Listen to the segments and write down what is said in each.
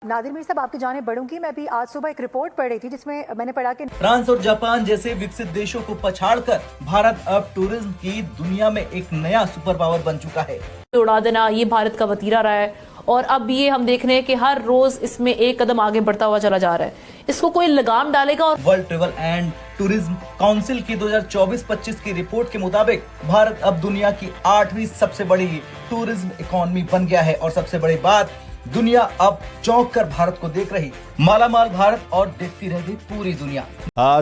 नादिर मीर साहब, आपकी जाने बढ़ूंगी। मैं भी आज सुबह एक रिपोर्ट पढ़ रही थी जिसमें मैंने पढ़ा कि फ्रांस और जापान जैसे विकसित देशों को पछाड़कर भारत अब टूरिज्म की दुनिया में एक नया सुपर पावर बन चुका है। उड़ा देना ये भारत का वतीरा रहा है और अब ये हम देख रहे हैं कि हर रोज इसमें एक कदम आगे बढ़ता हुआ चला जा रहा है। इसको कोई लगाम डालेगा। और world travel and tourism council की 2024-25 की रिपोर्ट के मुताबिक भारत अब दुनिया की 8वीं सबसे बड़ी टूरिज्म इकोनॉमी बन गया है। और सबसे बड़ी बात, दुनिया अब चौंक कर भारत को देख रही। मालामाल भारत और देखती रह गई पूरी दुनिया।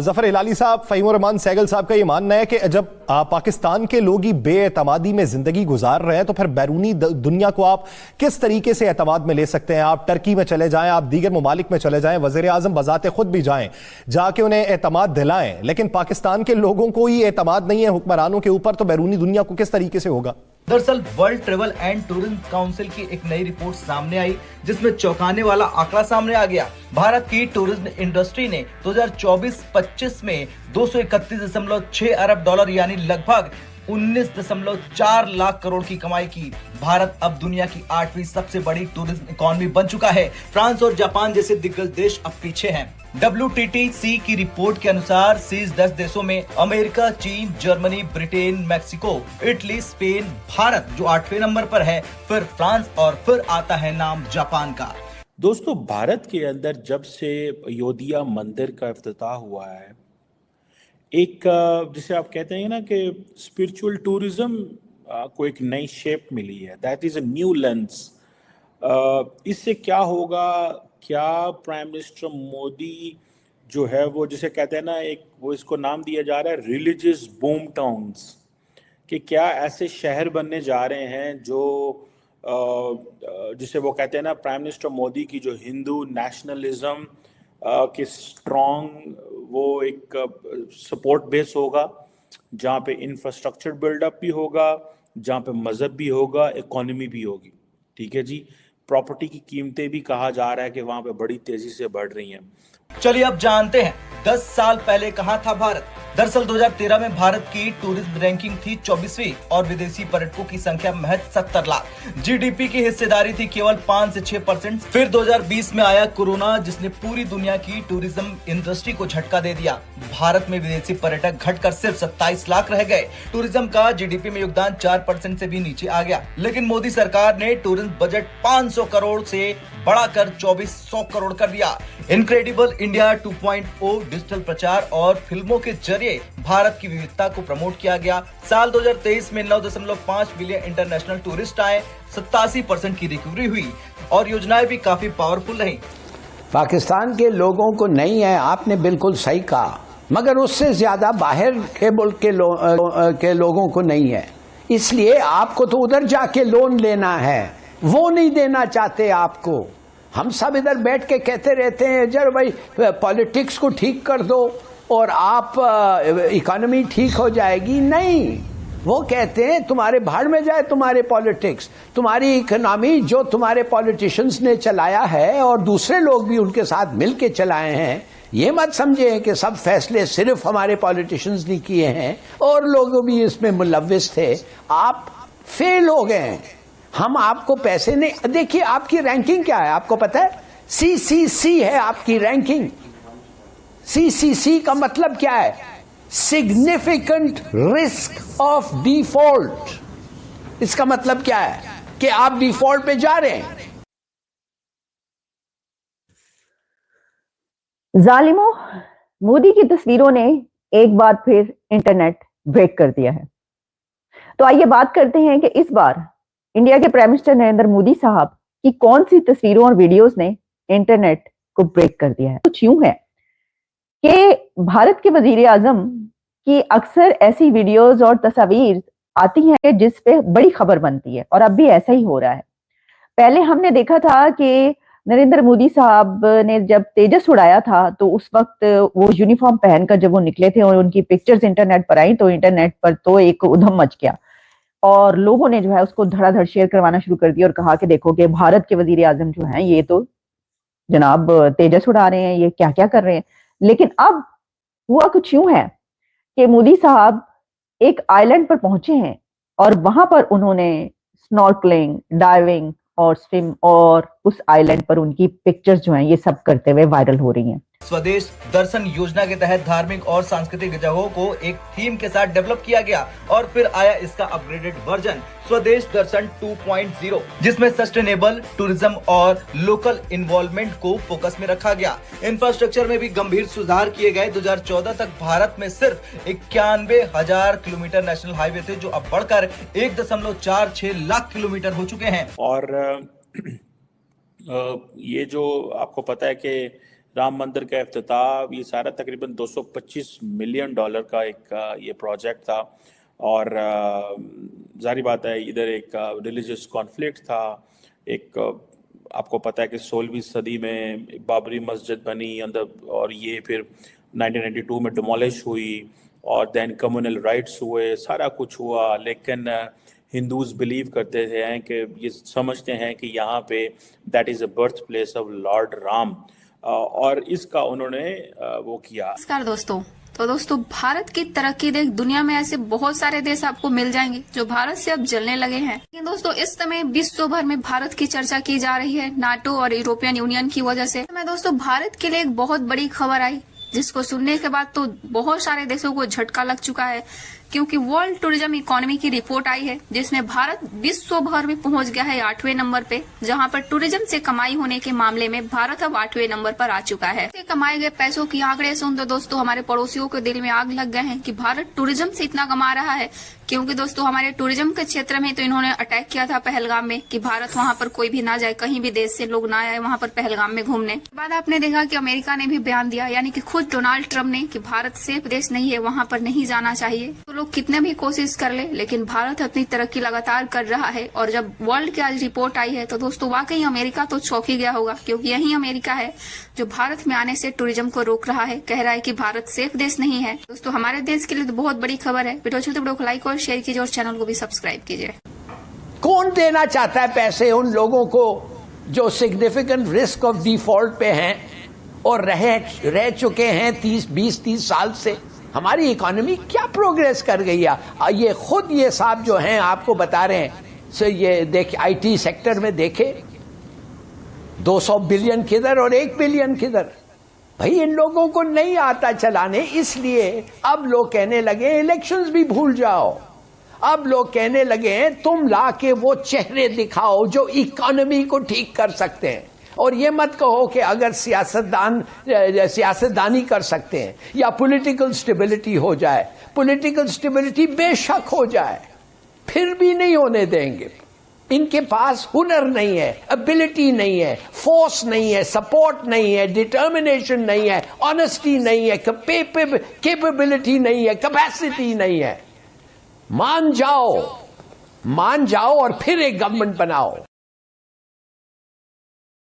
जफर हिलाली साहब, फ़हीमुर रहमान सहगल साहब का ये मानना है कि जब पाकिस्तान के लोग ही बेएतमादी में जिंदगी गुजार रहे हैं तो फिर बैरूनी दुनिया को आप किस तरीके से एतमाद में ले सकते हैं? आप टर्की में चले जाएं, आप दीगर ममालिक में चले जाएं, वज़ीर आज़म बज़ाते खुद भी जाएं, जाके उन्हें एतमाद दिलाएं, लेकिन पाकिस्तान के लोगों को ही एतमाद नहीं है हुक्मरानों के ऊपर, तो बैरूनी दुनिया को किस तरीके से होगा? दरअसल world travel and tourism council की एक नई रिपोर्ट सामने आई जिसमें चौंकाने वाला आंकड़ा सामने आ गया। भारत की टूरिज्म इंडस्ट्री ने 2024-25 में 231.6 अरब डॉलर यानी लगभग 19.4 लाख करोड़ की कमाई की। भारत अब दुनिया की 8वीं सबसे बड़ी टूरिज्म इकोनॉमी बन चुका है। फ्रांस और जापान जैसे दिग्गज देश अब पीछे हैं। WTTC की रिपोर्ट के अनुसार शीर्ष 10 देशों में अमेरिका, चीन, Germany, Britain, Mexico, Italy, Spain, Bharat जो 8वें नंबर पर है, फिर फ्रांस और फिर आता है नाम जापान का। दोस्तों, भारत के अंदर जब से अयोध्या मंदिर का इफ्तिताह हुआ है, एक जिसे आप कहते हैं ना कि स्पिरिचुअल टूरिज्म को एक नई शेप मिली है। That is a new lens. इससे क्या होगा? क्या प्राइम मिनिस्टर मोदी जो है वो जिसे कहते हैं ना, एक वो इसको नाम दिया जा रहा है रिलीजियस बूम टाउन्स, कि क्या ऐसे शहर बनने जा रहे हैं जो जिसे वो कहते हैं ना, प्राइम मिनिस्टर मोदी की जो हिंदू नेशनलिज्म कि स्ट्रॉन्ग वो एक सपोर्ट बेस होगा, जहाँ पे इंफ्रास्ट्रक्चर बिल्डअप भी होगा, जहाँ पे मज़हब भी होगा, इकोनॉमी भी होगी। ठीक है जी। प्रॉपर्टी की कीमतें भी कहा जा रहा है कि वहाँ पे बड़ी तेज़ी से बढ़ रही हैं। चलिए अब जानते हैं 10 साल पहले कहाँ था भारत। दरअसल 2013 में भारत की टूरिज्म रैंकिंग थी 24वीं और विदेशी पर्यटकों की संख्या महज 70 लाख। जीडीपी की हिस्सेदारी थी केवल 5 से 6%। फिर 2020 में आया कोरोना जिसने पूरी दुनिया की टूरिज्म इंडस्ट्री को झटका दे दिया। भारत में विदेशी पर्यटक घटकर सिर्फ 27 लाख रह गए। टूरिज्म का जीडीपी में योगदान 4% से भी नीचे आ गया। लेकिन मोदी सरकार ने टूरिज्म बजट 500 करोड़ से बढ़ाकर 2400 करोड़ कर दिया। इनक्रेडिबल इंडिया 2.0 डिजिटल प्रचार और फिल्मों के जरिए भारत की विविधता को प्रमोट किया गया। साल 2023 में 9.5 मिलियन इंटरनेशनल टूरिस्ट आए, 87% की रिकवरी हुई और योजनाएं भी काफी पावरफुल रही। पाकिस्तान के लोगों को नहीं है, आपने बिल्कुल सही कहा, मगर उससे ज्यादा बाहर के मुल्क के लोगों को नहीं है। इसलिए आपको तो उधर जाके लोन लेना है, वो नहीं देना चाहते आपको। हम सब इधर बैठ के कहते रहते हैं जब भाई पॉलिटिक्स को ठीक कर दो और आप इकोनॉमी ठीक हो जाएगी। नहीं, वो कहते हैं तुम्हारे भाड़ में जाए तुम्हारे पॉलिटिक्स, तुम्हारी इकोनॉमी जो तुम्हारे पॉलिटिशियंस ने चलाया है और दूसरे लोग भी उनके साथ मिलके चलाए हैं। ये मत समझे कि सब फैसले सिर्फ हमारे पॉलिटिशियंस ने किए हैं और लोग भी इसमें मुलव्विस थे। आप फेल हो गए हैं। हम आपको पैसे नहीं, देखिए आपकी रैंकिंग क्या है आपको पता है? CCC है आपकी रैंकिंग। CCC का मतलब क्या है? Significant risk of default. इसका मतलब क्या है कि आप डिफॉल्ट पे जा रहे हैं। जालिमों, मोदी की तस्वीरों ने एक बार फिर इंटरनेट ब्रेक कर दिया है। तो आइए बात करते हैं कि इस बार इंडिया के प्राइम मिनिस्टर नरेंद्र मोदी साहब की कौन सी तस्वीरों और वीडियोस ने इंटरनेट को ब्रेक कर दिया है। कुछ यूं है कि भारत के वजीर आजम की अक्सर ऐसी वीडियोस और तस्वीर आती हैं जिस पे बड़ी खबर बनती है और अब भी ऐसा ही हो रहा है। पहले हमने देखा था कि नरेंद्र मोदी साहब ने जब तेजस उड़ाया था तो उस वक्त वो यूनिफॉर्म पहनकर जब वो निकले थे और उनकी पिक्चर्स इंटरनेट पर आई तो इंटरनेट पर तो एक उधम मच गया और लोगों ने जो है उसको धड़ाधड़ शेयर करवाना शुरू कर दिया और कहा कि देखो कि भारत के वजीर आजम जो हैं ये तो जनाब तेजस उड़ा रहे हैं, ये क्या क्या कर रहे हैं। लेकिन अब हुआ कुछ यूं है कि मोदी साहब एक आइलैंड पर पहुंचे हैं और वहां पर उन्होंने स्नॉर्कलिंग, डाइविंग और स्विम और उस आइलैंड पर उनकी पिक्चर्स जो हैं ये सब करते हुए वायरल हो रही हैं। स्वदेश दर्शन योजना के तहत धार्मिक और सांस्कृतिक जगहों को एक थीम के साथ डेवलप किया गया और फिर आया इसका अपग्रेडेड वर्जन स्वदेश दर्शन 2.0, जिसमें सस्टेनेबल टूरिज्म और लोकल इन्वॉल्वमेंट को फोकस में रखा गया। इंफ्रास्ट्रक्चर में भी गंभीर सुधार किए गए। 2014 तक भारत में सिर्फ 91,000 किलोमीटर नेशनल हाईवे थे, जो अब बढ़कर 1.46 लाख किलोमीटर हो चुके हैं। और ये जो आपको पता है कि राम मंदिर का इफ्तिताह, ये सारा तकरीबन $225 मिलियन का एक ये प्रोजेक्ट था। और जाहिर बात है इधर एक रिलीजियस कॉन्फ्लिक्ट था। एक आपको पता है कि 16वीं सदी में बाबरी मस्जिद बनी अंदर, और ये फिर 1992 में डिमोलिश हुई और देन कम्युनल राइट्स हुए, सारा कुछ हुआ। लेकिन हिंदूज बिलीव करते हैं कि ये समझते हैं कि यहाँ पे that is a birth place of Lord Ram, और इसका उन्होंने वो किया। नमस्कार दोस्तों। तो दोस्तों, भारत की तरक्की देख दुनिया में ऐसे बहुत सारे देश आपको मिल जाएंगे जो भारत से अब जलने लगे हैं। लेकिन दोस्तों, इस समय विश्व भर में भारत की चर्चा की जा रही है नाटो और यूरोपियन यूनियन की वजह से। मैं दोस्तों, भारत के लिए एक बहुत बड़ी खबर आई, जिसको सुनने के बाद तो बहुत सारे देशों को झटका लग चुका है, क्योंकि वर्ल्ड टूरिज्म इकोनॉमी की रिपोर्ट आई है जिसमें भारत विश्व भर में पहुंच गया है 8वें नंबर पे, जहां पर टूरिज्म से कमाई होने के मामले में भारत अब 8वें नंबर पर आ चुका है। कमाए गए पैसों की आंकड़े सुन तो दोस्तों हमारे पड़ोसियों के दिल में आग लग गए हैं कि भारत टूरिज्म से इतना कमा रहा है। क्योंकि दोस्तों, हमारे टूरिज्म के क्षेत्र में तो इन्होंने अटैक किया था पहलगाम में कि भारत वहां पर कोई भी ना जाए, कहीं भी देश से लोग ना आए वहां पर पहलगाम में घूमने। बाद आपने देखा कि अमेरिका ने भी बयान दिया, यानी कि खुद डोनाल्ड ट्रम्प ने, कि भारत सेफ देश नहीं है, वहां पर नहीं जाना चाहिए। तो लोग कितने भी कोशिश कर ले, लेकिन भारत अपनी तरक्की लगातार कर रहा है। और जब वर्ल्ड की आज रिपोर्ट आई है तो दोस्तों वाकई अमेरिका तो चौंक ही गया होगा, क्योंकि यही अमेरिका है जो भारत में आने से टूरिज्म को रोक रहा है, कह रहा है कि भारत सेफ देश नहीं है। दोस्तों, हमारे देश के लिए तो बहुत बड़ी खबर है। वीडियो अच्छी तो वीडियो को लाइक और शेयर कीजिए और चैनल को भी सब्सक्राइब कीजिए। कौन देना चाहता है पैसे उन लोगों को जो सिग्निफिकेंट रिस्क ऑफ डिफॉल्ट पे हैं और रह चुके हैं 20-30 साल से? हमारी इकोनॉमी क्या प्रोग्रेस कर गई है, ये खुद ये साहब जो हैं आपको बता रहे हैं। सो ये देख, आईटी सेक्टर में देखे 200 बिलियन किधर और 1 बिलियन किधर। भाई, इन लोगों को नहीं आता चलाने, इसलिए अब लोग कहने लगे इलेक्शंस भी भूल जाओ। अब लोग कहने लगे हैं तुम लाके वो चेहरे दिखाओ जो इकोनॉमी को ठीक कर सकते हैं। और ये मत कहो कि अगर सियासतदानी कर सकते हैं या पॉलिटिकल स्टेबिलिटी हो जाए। पॉलिटिकल स्टेबिलिटी बेशक हो जाए, फिर भी नहीं होने देंगे। इनके पास हुनर नहीं है, एबिलिटी नहीं है, फोर्स नहीं है, सपोर्ट नहीं है, डिटर्मिनेशन नहीं है, ऑनेस्टी नहीं है, कैपेबिलिटी नहीं है, कैपेसिटी नहीं है। मान जाओ और फिर एक गवर्नमेंट बनाओ।